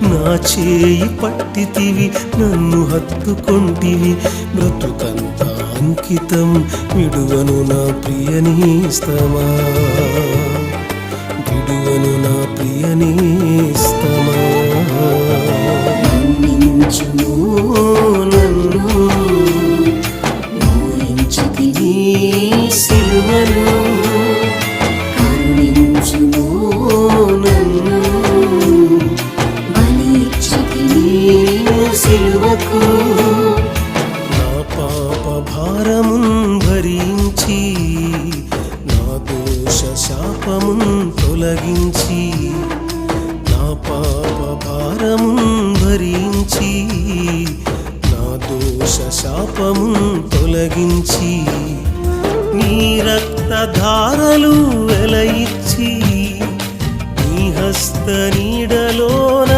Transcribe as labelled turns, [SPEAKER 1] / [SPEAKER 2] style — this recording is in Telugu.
[SPEAKER 1] నా చేయి పట్టితివి నన్ను హత్తుకొంటివి బ్రతుకంతా అంకితం విడువను నా ప్రియనేస్తమా విడువను నా ప్రియనేస్తమా మన్నించుము నన్ను మోయించితివి సిలువను కరుణించుము నన్ను బలి ఇచ్చితివి సిలువకు నా పాప భారమున్ భరించి నా దోష శాపమున్ తొలగించి నా పాప భారమున్ భరించి నా దోష శాపమున్ తొలగించి నీ రక్తధారలు